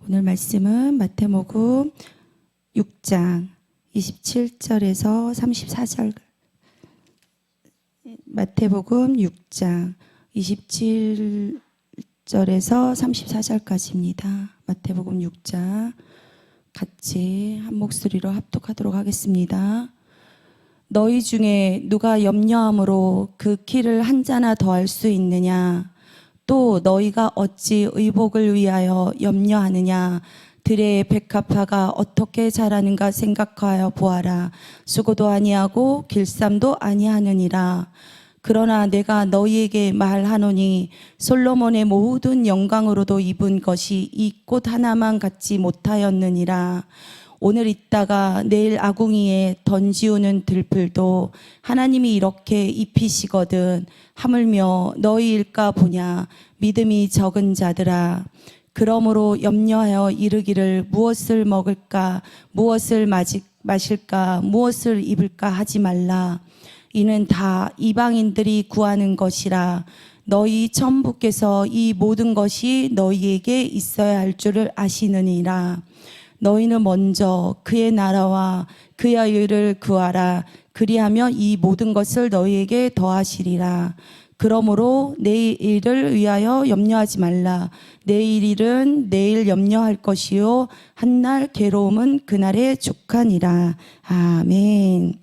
오늘 말씀은 마태복음 6장 27절에서 34절. 마태복음 6장 27절에서 34절까지입니다. 마태복음 6장 같이 한 목소리로 합독하도록 하겠습니다. 너희 중에 누가 염려함으로 그 키를 한 자나 더할 수 있느냐? 또 너희가 어찌 의복을 위하여 염려하느냐? 들의 백합화가 어떻게 자라는가 생각하여 보아라. 수고도 아니하고 길쌈도 아니하느니라. 그러나 내가 너희에게 말하노니 솔로몬의 모든 영광으로도 입은 것이 이 꽃 하나만 갖지 못하였느니라. 오늘 있다가 내일 아궁이에 던지우는 들풀도 하나님이 이렇게 입히시거든. 하물며 너희일까 보냐. 믿음이 적은 자들아. 그러므로 염려하여 이르기를 무엇을 먹을까, 무엇을 마실까, 무엇을 입을까 하지 말라. 이는 다 이방인들이 구하는 것이라. 너희 천부께서 이 모든 것이 너희에게 있어야 할 줄을 아시느니라. 너희는 먼저 그의 나라와 그의 의를 구하라. 그리하면 이 모든 것을 너희에게 더하시리라. 그러므로 내일 일을 위하여 염려하지 말라. 내일 일은 내일 염려할 것이요 한날 괴로움은 그날의 족하니라. 아멘.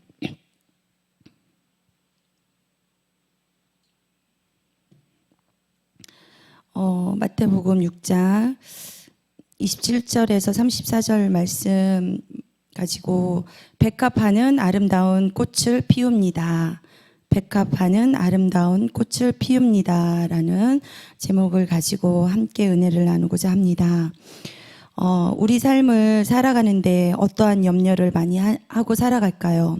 마태복음 6장 27절에서 34절 말씀 가지고 백합화는 아름다운 꽃을 피웁니다. 백합화는 아름다운 꽃을 피웁니다. 라는 제목을 가지고 함께 은혜를 나누고자 합니다. 우리 삶을 살아가는데 어떠한 염려를 많이 하고 살아갈까요?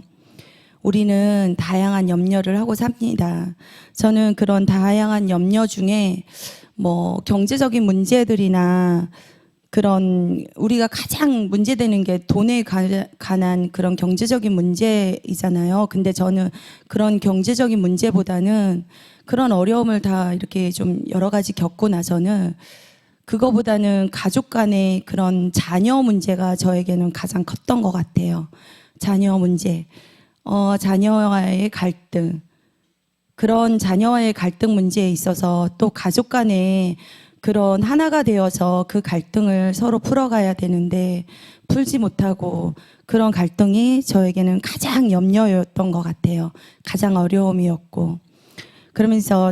우리는 다양한 염려를 하고 삽니다. 저는 그런 다양한 염려 중에 경제적인 문제들이나 그런 우리가 가장 문제되는 게 돈에 관한 그런 경제적인 문제이잖아요. 근데 저는 그런 경제적인 문제보다는 그런 어려움을 다 이렇게 좀 여러 가지 겪고 나서는 그거보다는 가족 간의 그런 자녀 문제가 저에게는 가장 컸던 것 같아요. 자녀 문제, 자녀와의 갈등, 그런 자녀와의 갈등 문제에 있어서 또 가족 간에 그런 하나가 되어서 그 갈등을 서로 풀어가야 되는데 풀지 못하고 그런 갈등이 저에게는 가장 염려였던 것 같아요. 가장 어려움이었고. 그러면서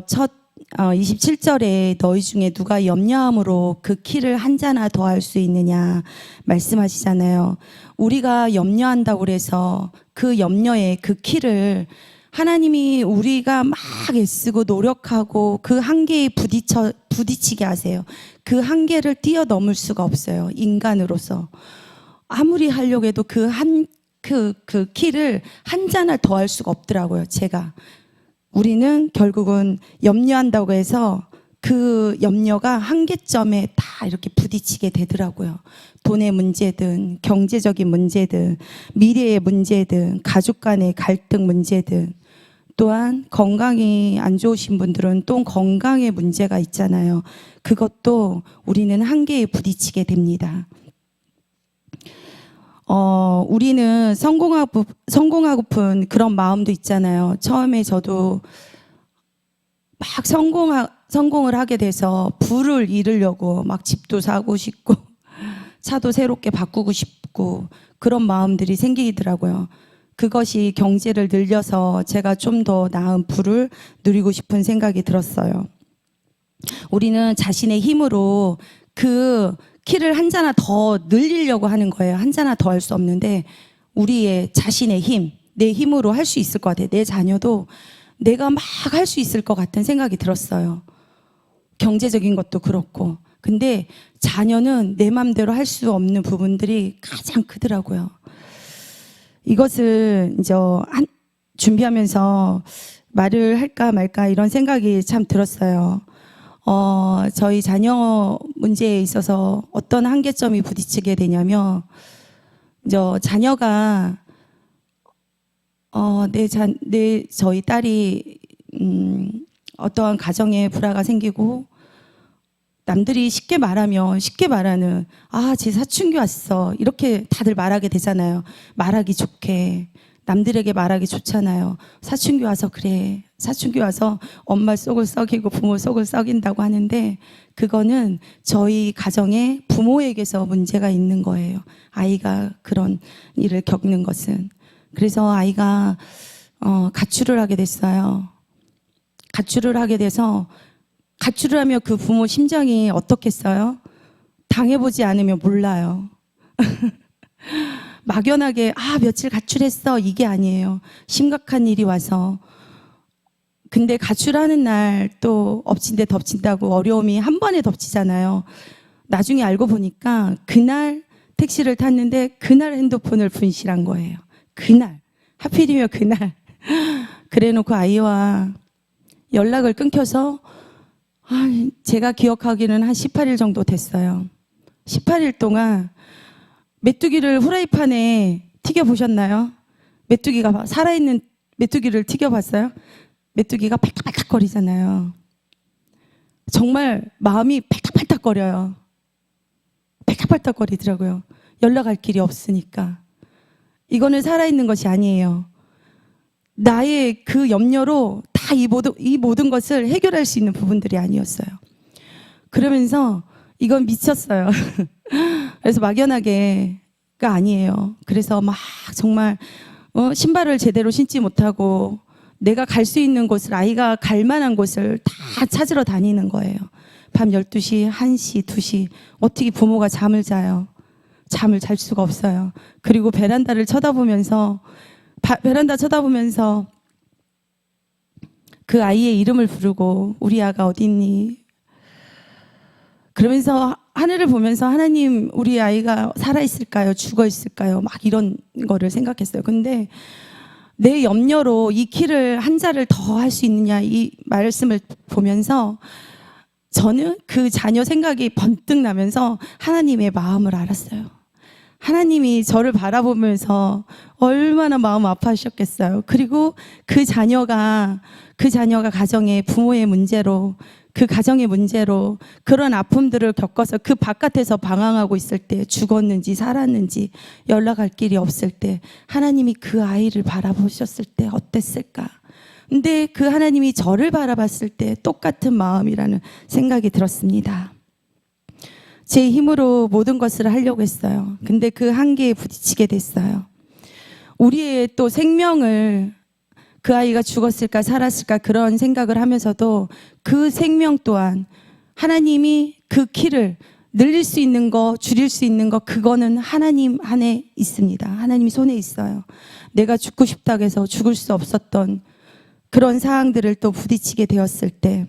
27절에 너희 중에 누가 염려함으로 그 키를 한 자나 더할 수 있느냐 말씀하시잖아요. 우리가 염려한다고 그래서 그 염려의 그 키를 하나님이 우리가 막 애쓰고 노력하고 그 한계에 부딪히게 하세요. 그 한계를 뛰어넘을 수가 없어요. 인간으로서. 아무리 하려고 해도 그 키를 한 자나 더 할 수가 없더라고요. 제가. 우리는 결국은 염려한다고 해서 그 염려가 한계점에 다 이렇게 부딪히게 되더라고요. 돈의 문제든 경제적인 문제든 미래의 문제든 가족 간의 갈등 문제든 또한 건강이 안 좋으신 분들은 또 건강의 문제가 있잖아요. 그것도 우리는 한계에 부딪히게 됩니다. 우리는 성공하고픈 그런 마음도 있잖아요. 처음에 저도 막 성공을 하게 돼서 부를 이루려고 막 집도 사고 싶고 차도 새롭게 바꾸고 싶고 그런 마음들이 생기더라고요. 그것이 경제를 늘려서 제가 좀 더 나은 부를 누리고 싶은 생각이 들었어요. 우리는 자신의 힘으로 그 키를 한 자나 더 늘리려고 하는 거예요. 한 자나 더 할 수 없는데 우리의 자신의 힘, 내 힘으로 할 수 있을 것 같아요. 내 자녀도 내가 막 할 수 있을 것 같은 생각이 들었어요. 경제적인 것도 그렇고. 근데 자녀는 내 맘대로 할 수 없는 부분들이 가장 크더라고요. 이것을 이제 준비하면서 말을 할까 말까 이런 생각이 참 들었어요. 저희 자녀 문제에 있어서 어떤 한계점이 부딪히게 되냐면, 자녀가, 저희 딸이, 어떠한 가정에 불화가 생기고, 남들이 쉽게 말하는 제 사춘기 왔어 이렇게 다들 말하게 되잖아요. 말하기 좋게 남들에게 말하기 좋잖아요. 사춘기 와서 그래. 사춘기 와서 엄마 속을 썩이고 부모 속을 썩인다고 하는데 그거는 저희 가정의 부모에게서 문제가 있는 거예요. 아이가 그런 일을 겪는 것은. 그래서 아이가 가출을 하게 됐어요. 가출을 하게 돼서 가출을 하면 그 부모 심정이 어떻겠어요? 당해보지 않으면 몰라요. 막연하게 며칠 가출했어 이게 아니에요. 심각한 일이 와서. 근데 가출하는 날 또 엎친 데 덮친다고 어려움이 한 번에 덮치잖아요. 나중에 알고 보니까 그날 택시를 탔는데 그날 핸드폰을 분실한 거예요. 그날 하필이면 그날 그래놓고 아이와 연락을 끊겨서 제가 기억하기는 한 18일 정도 됐어요. 18일 동안 메뚜기를 후라이팬에 튀겨보셨나요? 메뚜기가 살아있는 메뚜기를 튀겨봤어요? 메뚜기가 팔딱팔딱거리잖아요. 정말 마음이 팔딱팔딱거려요. 팔딱팔딱거리더라고요. 연락할 길이 없으니까. 이거는 살아있는 것이 아니에요. 나의 그 염려로 다 이 모든 것을 해결할 수 있는 부분들이 아니었어요. 그러면서 이건 미쳤어요. 그래서 막연하게가 아니에요. 그래서 막 정말 신발을 제대로 신지 못하고 내가 갈 수 있는 곳을 아이가 갈 만한 곳을 다 찾으러 다니는 거예요. 밤 12시, 1시, 2시 어떻게 부모가 잠을 자요? 잠을 잘 수가 없어요. 그리고 베란다 쳐다보면서 그 아이의 이름을 부르고 우리 아가 어디 있니? 그러면서 하늘을 보면서 하나님 우리 아이가 살아있을까요? 죽어있을까요? 막 이런 거를 생각했어요. 근데 내 염려로 이 키를 한 자를 더 할 수 있느냐 이 말씀을 보면서 저는 그 자녀 생각이 번뜩 나면서 하나님의 마음을 알았어요. 하나님이 저를 바라보면서 얼마나 마음 아파하셨겠어요. 그리고 그 자녀가 가정의 부모의 문제로 그 가정의 문제로 그런 아픔들을 겪어서 그 바깥에서 방황하고 있을 때 죽었는지 살았는지 연락할 길이 없을 때 하나님이 그 아이를 바라보셨을 때 어땠을까? 근데 그 하나님이 저를 바라봤을 때 똑같은 마음이라는 생각이 들었습니다. 제 힘으로 모든 것을 하려고 했어요. 근데 그 한계에 부딪히게 됐어요. 우리의 또 생명을 그 아이가 죽었을까 살았을까 그런 생각을 하면서도 그 생명 또한 하나님이 그 키를 늘릴 수 있는 거 줄일 수 있는 거 그거는 하나님 안에 있습니다. 하나님 손에 있어요. 내가 죽고 싶다고 해서 죽을 수 없었던 그런 사항들을 또 부딪히게 되었을 때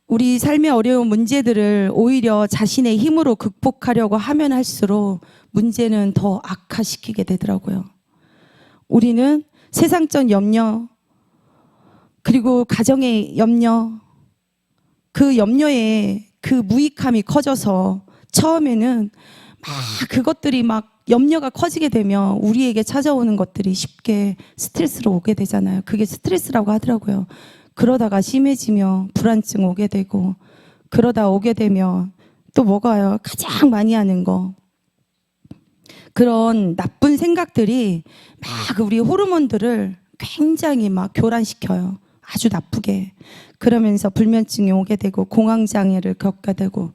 우리 삶의 어려운 문제들을 오히려 자신의 힘으로 극복하려고 하면 할수록 문제는 더 악화시키게 되더라고요. 우리는 세상적 염려 그리고 가정의 염려 그 염려에 그 무익함이 커져서 처음에는 막 그것들이 막 염려가 커지게 되면 우리에게 찾아오는 것들이 쉽게 스트레스로 오게 되잖아요. 그게 스트레스라고 하더라고요. 그러다가 심해지면 불안증 오게 되고 그러다 오게 되면 또 뭐가요? 가장 많이 하는 거 그런 나쁜 생각들이 막 우리 호르몬들을 굉장히 막 교란시켜요. 아주 나쁘게. 그러면서 불면증이 오게 되고 공황장애를 겪게 되고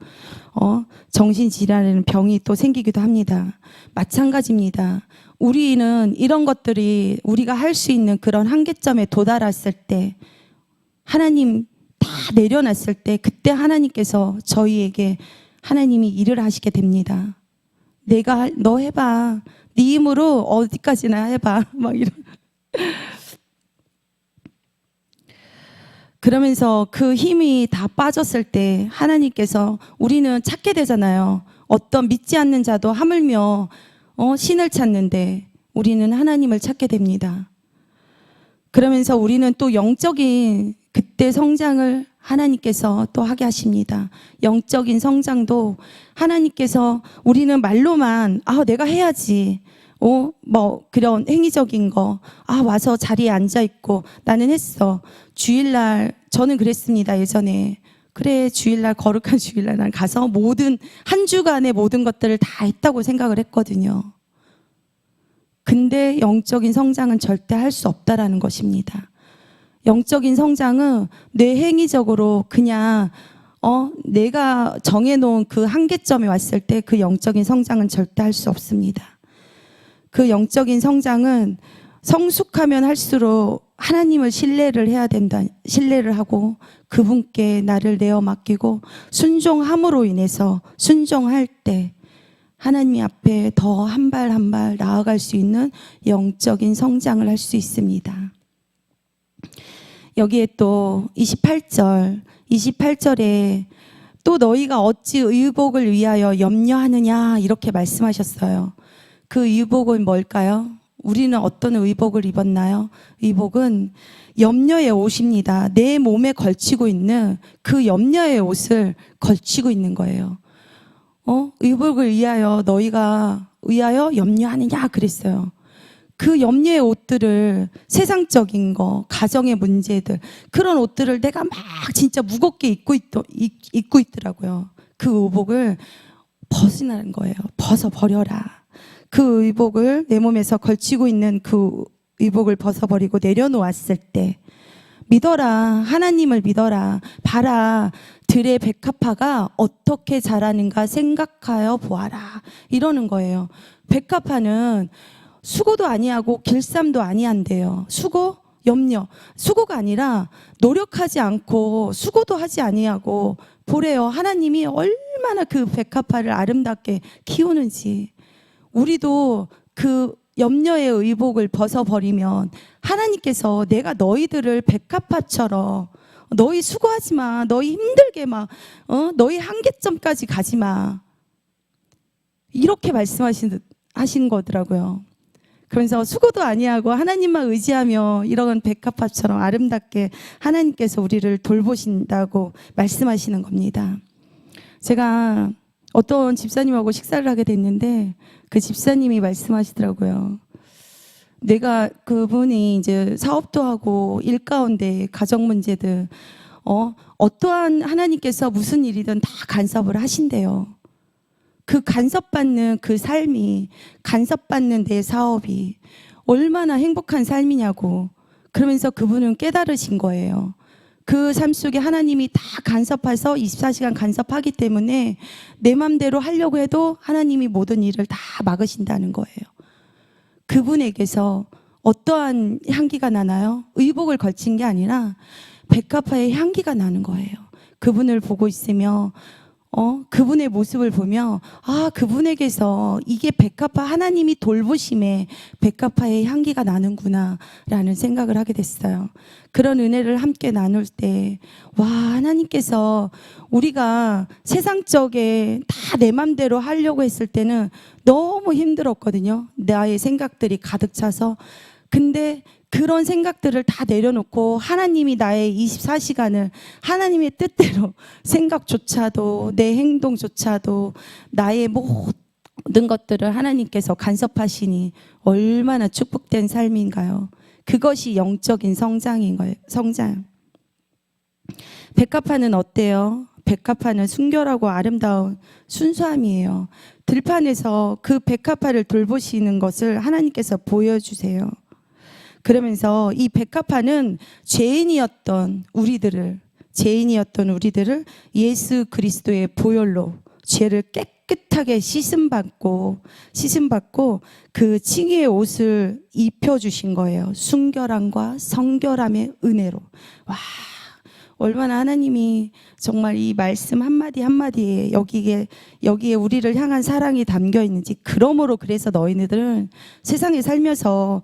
정신질환이라는 병이 또 생기기도 합니다. 마찬가지입니다. 우리는 이런 것들이 우리가 할 수 있는 그런 한계점에 도달했을 때 하나님 다 내려놨을 때 그때 하나님께서 저희에게 하나님이 일을 하시게 됩니다. 너 해봐. 네 힘으로 어디까지나 해봐. 막 이런. 그러면서 그 힘이 다 빠졌을 때 하나님께서 우리는 찾게 되잖아요. 어떤 믿지 않는 자도 하물며 신을 찾는데 우리는 하나님을 찾게 됩니다. 그러면서 우리는 또 영적인 그때 성장을 하나님께서 또 하게 하십니다. 영적인 성장도 하나님께서 우리는 말로만 내가 해야지 그런 행위적인 거 와서 자리에 앉아 있고 나는 했어. 주일날 저는 그랬습니다. 예전에 그래, 주일날, 거룩한 주일날 난 가서 한 주간의 모든 것들을 다 했다고 생각을 했거든요. 근데 영적인 성장은 절대 할 수 없다라는 것입니다. 영적인 성장은 뇌행위적으로 그냥 내가 정해놓은 그 한계점에 왔을 때 그 영적인 성장은 절대 할 수 없습니다. 그 영적인 성장은 성숙하면 할수록 하나님을 신뢰를 해야 된다. 신뢰를 하고 그분께 나를 내어 맡기고 순종함으로 인해서 순종할 때 하나님 앞에 더 한 발 한 발 나아갈 수 있는 영적인 성장을 할 수 있습니다. 여기에 또 28절에 또 너희가 어찌 의복을 위하여 염려하느냐 이렇게 말씀하셨어요. 그 의복은 뭘까요? 우리는 어떤 의복을 입었나요? 의복은 염려의 옷입니다. 내 몸에 걸치고 있는 그 염려의 옷을 걸치고 있는 거예요. 의복을 위하여 너희가 염려하느냐 그랬어요. 그 염려의 옷들을 세상적인 거, 가정의 문제들 그런 옷들을 내가 막 진짜 무겁게 입고 있더라고요. 그 의복을 벗으라는 거예요. 벗어버려라. 그 의복을 내 몸에서 걸치고 있는 그 의복을 벗어버리고 내려놓았을 때 믿어라. 하나님을 믿어라. 봐라. 들의 백합화가 어떻게 자라는가 생각하여 보아라. 이러는 거예요. 백합화는 수고도 아니하고 길쌈도 아니한대요. 수고, 염려. 수고가 아니라 노력하지 않고 수고도 하지 아니하고 보래요. 하나님이 얼마나 그 백합화를 아름답게 키우는지. 우리도 그 염려의 의복을 벗어버리면 하나님께서 내가 너희들을 백합화처럼 너희 수고하지 마. 너희 힘들게 막 너희 한계점까지 가지 마. 이렇게 하신 거더라고요. 그러면서 수고도 아니하고 하나님만 의지하며 이런 백합화처럼 아름답게 하나님께서 우리를 돌보신다고 말씀하시는 겁니다. 제가 어떤 집사님하고 식사를 하게 됐는데 그 집사님이 말씀하시더라고요. 내가 그분이 이제 사업도 하고 일 가운데 가정 문제들 어떠한 하나님께서 무슨 일이든 다 간섭을 하신대요. 그 간섭받는 그 삶이 간섭받는 내 사업이 얼마나 행복한 삶이냐고 그러면서 그분은 깨달으신 거예요. 그 삶 속에 하나님이 다 간섭해서 24시간 간섭하기 때문에 내 맘대로 하려고 해도 하나님이 모든 일을 다 막으신다는 거예요. 그분에게서 어떠한 향기가 나나요? 의복을 걸친 게 아니라 백합화의 향기가 나는 거예요. 그분을 보고 있으며 그분의 모습을 보며 그분에게서 이게 백합화 하나님이 돌보심에 백합화의 향기가 나는구나 라는 생각을 하게 됐어요. 그런 은혜를 함께 나눌 때 하나님께서 우리가 세상적에 다 내 맘대로 하려고 했을 때는 너무 힘들었거든요. 나의 생각들이 가득 차서. 근데 그런 생각들을 다 내려놓고 하나님이 나의 24시간을 하나님의 뜻대로 생각조차도 내 행동조차도 나의 모든 것들을 하나님께서 간섭하시니 얼마나 축복된 삶인가요? 그것이 영적인 성장인 거예요. 성장. 백합화는 어때요? 백합화는 순결하고 아름다운 순수함이에요. 들판에서 그 백합화를 돌보시는 것을 하나님께서 보여주세요. 그러면서 이 백합화는 죄인이었던 우리들을 예수 그리스도의 보혈로 죄를 깨끗하게 씻음받고 그 칭의의 옷을 입혀주신 거예요. 순결함과 성결함의 은혜로. 얼마나 하나님이 정말 이 말씀 한마디 한마디에 여기에 우리를 향한 사랑이 담겨 있는지. 그러므로 그래서 너희들은 세상에 살면서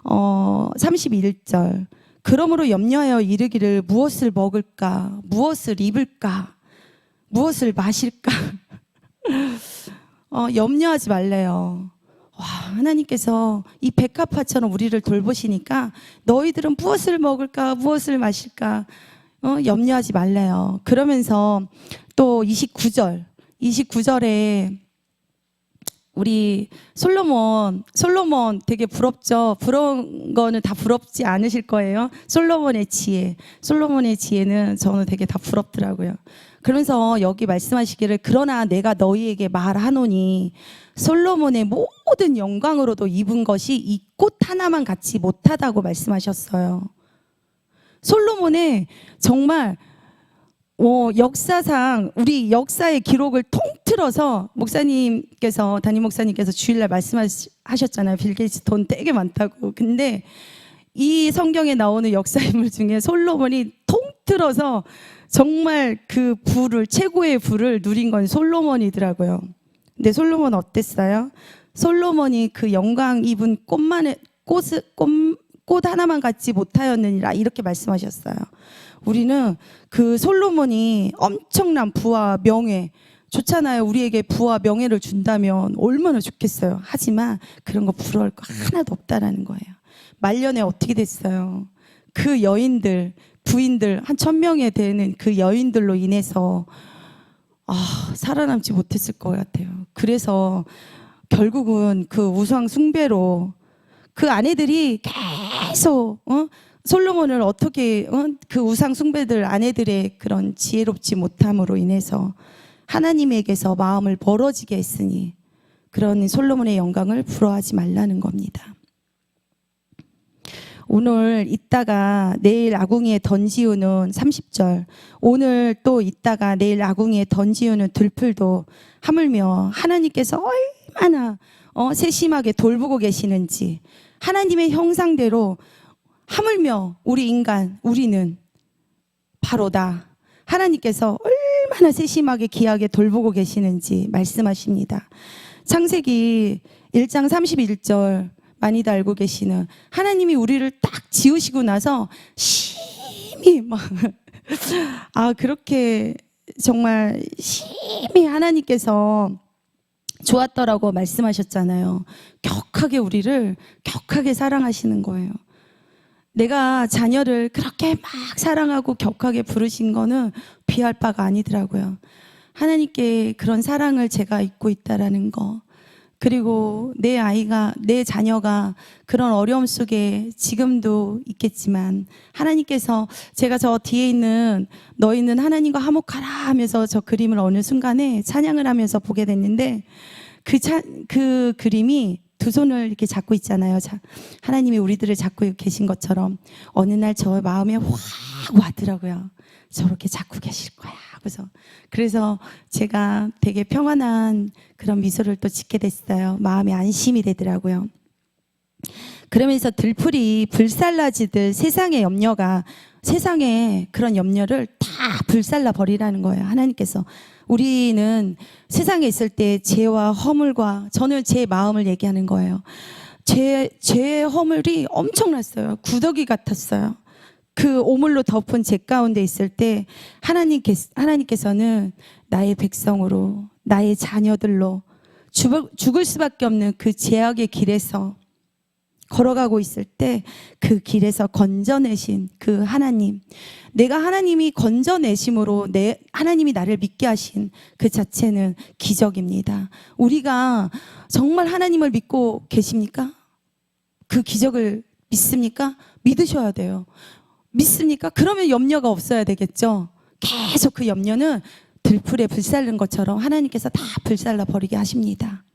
31절 그러므로 염려하여 이르기를 무엇을 먹을까, 무엇을 입을까, 무엇을 마실까 염려하지 말래요. 하나님께서 이 백합화처럼 우리를 돌보시니까 너희들은 무엇을 먹을까, 무엇을 마실까 염려하지 말래요. 그러면서 또 29절에 우리 솔로몬 되게 부럽죠. 부러운 거는 다 부럽지 않으실 거예요. 솔로몬의 지혜는 저는 되게 다 부럽더라고요. 그러면서 여기 말씀하시기를 그러나 내가 너희에게 말하노니 솔로몬의 모든 영광으로도 입은 것이 이 꽃 하나만 같이 못하다고 말씀하셨어요. 솔로몬의 정말 역사상 우리 역사의 기록을 통틀어서 담임 목사님께서 주일날 말씀하셨잖아요. 빌 게이츠 돈 되게 많다고. 근데 이 성경에 나오는 역사 인물 중에 솔로몬이 통틀어서 정말 그 최고의 부를 누린 건 솔로몬이더라고요. 근데 솔로몬 어땠어요? 솔로몬이 그 영광 입은 꽃 하나만 갖지 못하였느니라 이렇게 말씀하셨어요. 우리는 그 솔로몬이 엄청난 부와 명예 좋잖아요. 우리에게 부와 명예를 준다면 얼마나 좋겠어요. 하지만 그런 거 부러울 거 하나도 없다라는 거예요. 말년에 어떻게 됐어요? 그 여인들, 부인들 한 1000명에 되는 그 여인들로 인해서 살아남지 못했을 것 같아요. 그래서 결국은 그 우상 숭배로 그 아내들이 계속 솔로몬을 어떻게 그 우상 숭배들 아내들의 그런 지혜롭지 못함으로 인해서 하나님에게서 마음을 멀어지게 했으니 그런 솔로몬의 영광을 부러워하지 말라는 겁니다. 오늘 있다가 내일 아궁이에 던지우는 30절, 오늘 또 있다가 내일 아궁이에 던지우는 들풀도 하물며 하나님께서 얼마나 세심하게 돌보고 계시는지, 하나님의 형상대로 하물며 우리는 바로다. 하나님께서 얼마나 세심하게 귀하게 돌보고 계시는지 말씀하십니다. 창세기 1장 31절 많이들 알고 계시는, 하나님이 우리를 딱 지으시고 나서 심히 그렇게 정말 심히 하나님께서 좋았더라고 말씀하셨잖아요. 우리를 격하게 사랑하시는 거예요. 내가 자녀를 그렇게 막 사랑하고 격하게 부르신 거는 비할 바가 아니더라고요. 하나님께 그런 사랑을 제가 잊고 있다라는 거, 그리고 내 자녀가 그런 어려움 속에 지금도 있겠지만 하나님께서, 제가 저 뒤에 있는 너희는 하나님과 화목하라 하면서 저 그림을 어느 순간에 찬양을 하면서 보게 됐는데, 그 그림이 두 손을 이렇게 잡고 있잖아요. 하나님이 우리들을 잡고 계신 것처럼 어느 날 저 마음에 확 와더라고요. 저렇게 잡고 계실 거야. 그래서 제가 되게 평안한 그런 미소를 또 짓게 됐어요. 마음에 안심이 되더라고요. 그러면서 들풀이 불살라지듯 세상의 그런 염려를 다 불살라 버리라는 거예요. 하나님께서. 우리는 세상에 있을 때 죄와 허물과, 저는 제 마음을 얘기하는 거예요. 죄의 허물이 엄청났어요. 구더기 같았어요. 그 오물로 덮은 죄 가운데 있을 때 하나님께서는 나의 백성으로, 나의 자녀들로 죽을 수밖에 없는 그 죄악의 길에서 걸어가고 있을 때 그 길에서 건져내신 그 하나님, 하나님이 건져내심으로 하나님이 나를 믿게 하신 그 자체는 기적입니다. 우리가 정말 하나님을 믿고 계십니까? 그 기적을 믿습니까? 믿으셔야 돼요. 믿습니까? 그러면 염려가 없어야 되겠죠. 계속 그 염려는 들풀에 불살른 것처럼 하나님께서 다 불살라 버리게 하십니다.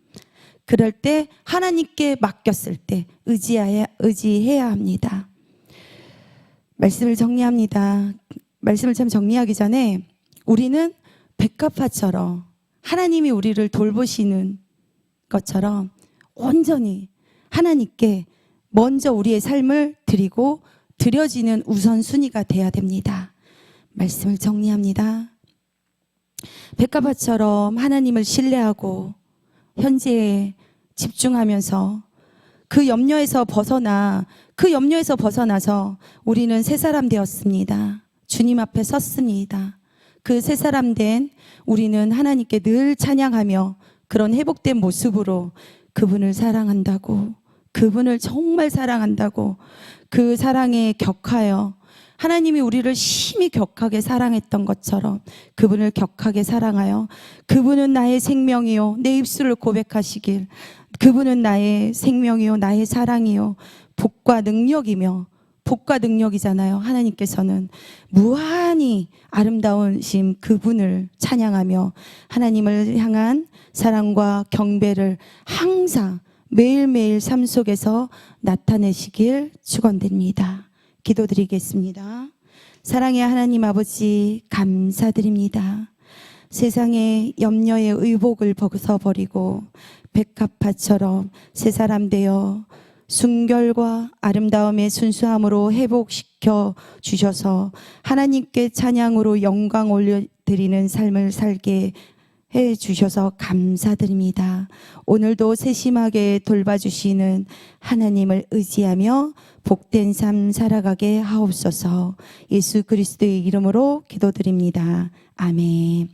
그럴 때 하나님께 맡겼을 때 의지해야 합니다. 말씀을 정리합니다. 말씀을 참 정리하기 전에 우리는 백합화처럼 하나님이 우리를 돌보시는 것처럼 온전히 하나님께 먼저 우리의 삶을 드리고 드려지는 우선순위가 돼야 됩니다. 말씀을 정리합니다. 백합화처럼 하나님을 신뢰하고 현재에 집중하면서 그 염려에서 벗어나서 우리는 새 사람 되었습니다. 주님 앞에 섰습니다. 그 새 사람 된 우리는 하나님께 늘 찬양하며 그런 회복된 모습으로 그분을 사랑한다고, 그분을 정말 사랑한다고, 그 사랑에 격하여 하나님이 우리를 심히 격하게 사랑했던 것처럼 그분을 격하게 사랑하여 그분은 나의 생명이요 내 입술을 고백하시길 그분은 나의 생명이요 나의 사랑이요 복과 능력이며 복과 능력이잖아요. 하나님께서는 무한히 아름다우신 그분을 찬양하며 하나님을 향한 사랑과 경배를 항상 매일매일 삶 속에서 나타내시길 축원드립니다. 기도드리겠습니다. 사랑의 하나님 아버지 감사드립니다. 세상의 염려의 의복을 벗어버리고 백합화처럼 새 사람 되어 순결과 아름다움의 순수함으로 회복시켜 주셔서 하나님께 찬양으로 영광 올려드리는 삶을 살게 해 주셔서 감사드립니다. 오늘도 세심하게 돌봐주시는 하나님을 의지하며 복된 삶 살아가게 하옵소서. 예수 그리스도의 이름으로 기도드립니다. 아멘.